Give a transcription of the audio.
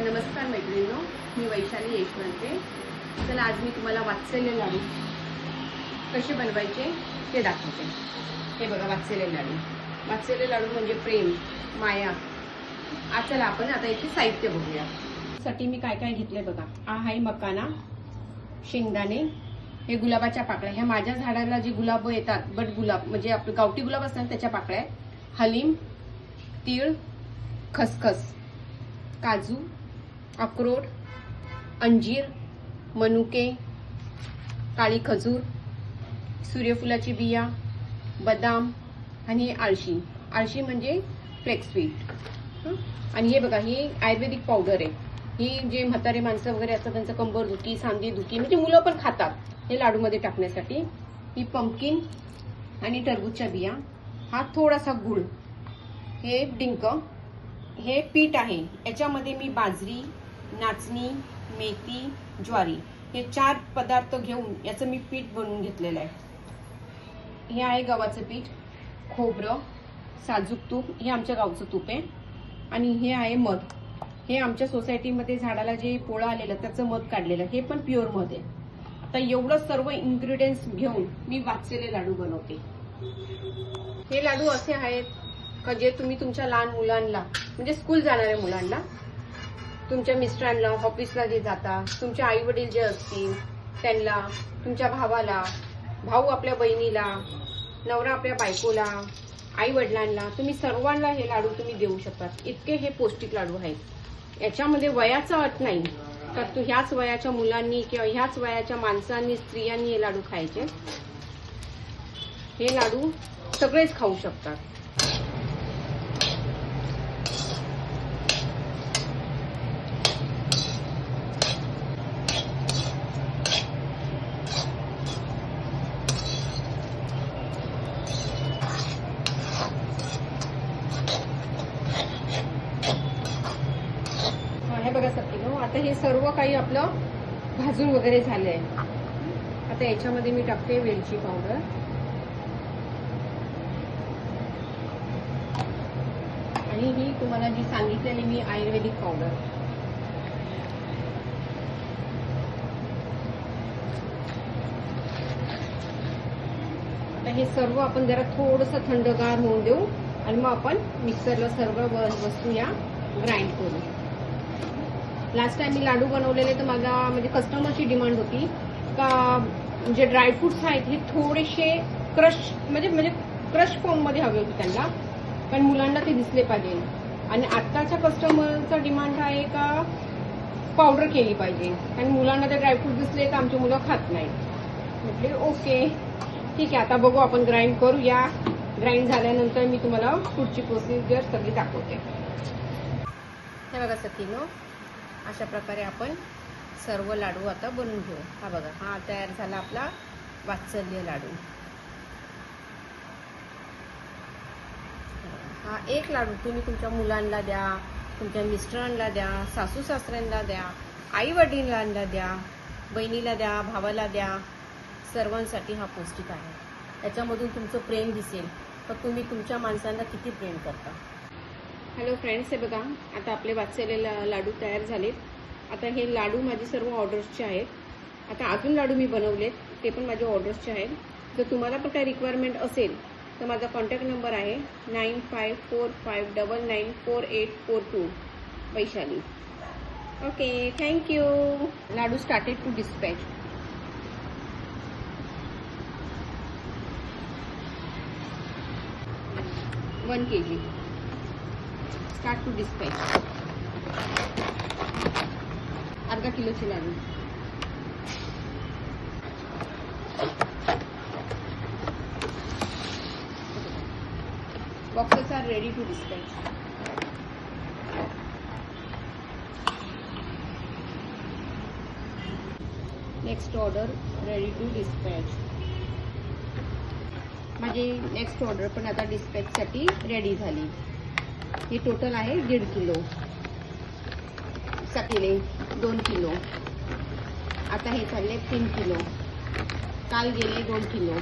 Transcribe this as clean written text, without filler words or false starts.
नमस्कार मैत्रिणींनो, मी वैशाली यशवंते. चला आज मी तुम्हाला वाचलेले लाडू कसे बनवायचे ते दाखवते. हे बघा वाचलेले लाडू. वाचलेले लाडू म्हणजे प्रेम, माया. चला आपण आता याचे साहित्य बघूया. साठी मी काय काय घेतले बघा. हा आहे मकाना, शेंगदाणे, हे गुलाबाच्या पाकळ्या. ह्या माझ्या झाडाला जे गुलाब येतात, बट गुलाब म्हणजे आपले गावठी गुलाब असतात त्याच्या पाकळ्या, हलीम, तीळ, खसखस, काजू, अक्रोड, अंजीर, मनुके, काळी खजूर, सूर्यफुलाची बिया, बदाम आणि आळशी. आळशी म्हणजे फ्लेक्सवीट. आणि हे बघा, ही आयुर्वेदिक पावडर आहे. ही जे म्हातारे माणसं वगैरे असतात त्यांचं कंबर दुखी, सांधी दुखी, म्हणजे मुलं पण खातात हे लाडूमध्ये टाकण्यासाठी. ही पंपकिन आणि टरबूजच्या बिया, हा थोडासा गुळ, हे डिंक, हे पीठ आहे. याच्यामध्ये मी बाजरी, नाचणी, मेथी, ज्वारी हे 4 पदार्थ घेऊन याचं मी पीठ बनवून घेतलेलं आहे. हे आहे गव्हाचं पीठ, खोबरं, साजूक तूप, हे आमच्या गावचं तूप आहे. आणि हे आहे मध. हे आमच्या सोसायटीमध्ये झाडाला जे पोळं आलेलं त्याचं मध काढलेलं, हे पण प्युअर मध आहे. आता एवढं सर्व इन्ग्रेडियंट्स घेऊन मी वाचलेले लाडू बनवते. हे लाडू असे आहेत का जे तुम्ही तुमच्या लहान मुलांना, म्हणजे स्कूल जाणाऱ्या मुलांना, तुमच्या मिस्टरांना, ऑफिसला जे जाता, तुमचे आई वडील जे असतील त्यांना, तुमच्या भावाला, भाऊ आपल्या बहिणीला, नवरा आपल्या बायकोला, आई वडिलांना, तुम्ही सर्वांना हे लाडू तुम्ही देऊ शकतात. इतके हे पौष्टिक लाडू आहेत. याच्यामध्ये वयाचा अट नाही तर तू ह्याच वयाच्या मुलांनी किंवा ह्याच वयाच्या माणसांनी, स्त्रियांनी हे लाडू खायचे. हे लाडू सगळेच खाऊ शकतात. हे बघा सत्तीनो, आता हे सर्व काही आपलं भाजून वगैरे झालंय. आता याच्यामध्ये मी टाकते वेलची पावडर, आणि ही तुम्हाला जी सांगितलेली मी आयुर्वेदिक पावडर. आता हे सर्व आपण जरा थोडंसं थंडगार होऊन देऊ आणि मग आपण मिक्सरला सर्व वस्तू या ग्राइंड करू. लास्ट टाइम मी लाडू बनवलेले तर माझा म्हणजे कस्टमरची डिमांड होती का जे ड्रायफ्रुट्स आहेत हे थोडेसे क्रश म्हणजे क्रश फॉर्म मध्ये हवे होते त्यांना, पण मुलांना ते दिसले पाहिजे. आणि आत्ताच्या कस्टमरचा डिमांड आहे का पावडर केली पाहिजे, आणि मुलांना ते ड्रायफ्रूट दिसले तर आमची मुलं खात नाही. म्हटले ओके ठीक आहे, आता बघू आपण ग्राइंड करू. या ग्राइंड झाल्यानंतर मी तुम्हाला पुढची प्रोसिजर सगळी दाखवते. हे बघा सखीनो, अशा प्रकारे आपण सर्व लाडू आता बनवून घेऊ. हा बघा, हा तयार झाला आपला वात्सल्य लाडू. हा एक लाडू तुम्ही तुमच्या मुलांना द्या, तुमच्या मिस्टरांना द्या, सासू सासऱ्यांना द्या, आई वडिलांना द्या, बहिणीला द्या, भावाला द्या. सर्वांसाठी हा पौष्टिक आहे. याच्यामधून तुमचं प्रेम दिसेल तर तुम्ही तुमच्या माणसांना किती प्रेम करता. हॅलो फ्रेंड्स, हे बघा आता आपले वाचलेले लाडू तयार झालेत. आता हे लाडू माझे सर्व ऑर्डर्सचे आहेत. आता अजून लाडू मी बनवलेत, ते पण माझे ऑर्डर्सचे आहेत. जर तुम्हाला पण काही रिक्वायरमेंट असेल तर माझा कॉन्टॅक्ट नंबर आहे 9545994842 Vaishali. Okay, thank you. Laddoo started to dispatch. One kg. Start to dispatch. अर्धा किलोचे लाडू. Boxes are ready to dispatch. Next order ready to dispatch. माझी नेक्स्ट ऑर्डर पण आता डिस्पॅचसाठी रेडी झाली. हे टोटल आहे 1.5 किलो. सकाळी 2 किलो. आता हे चालले 3 किलो. काल गेले 2 किलो.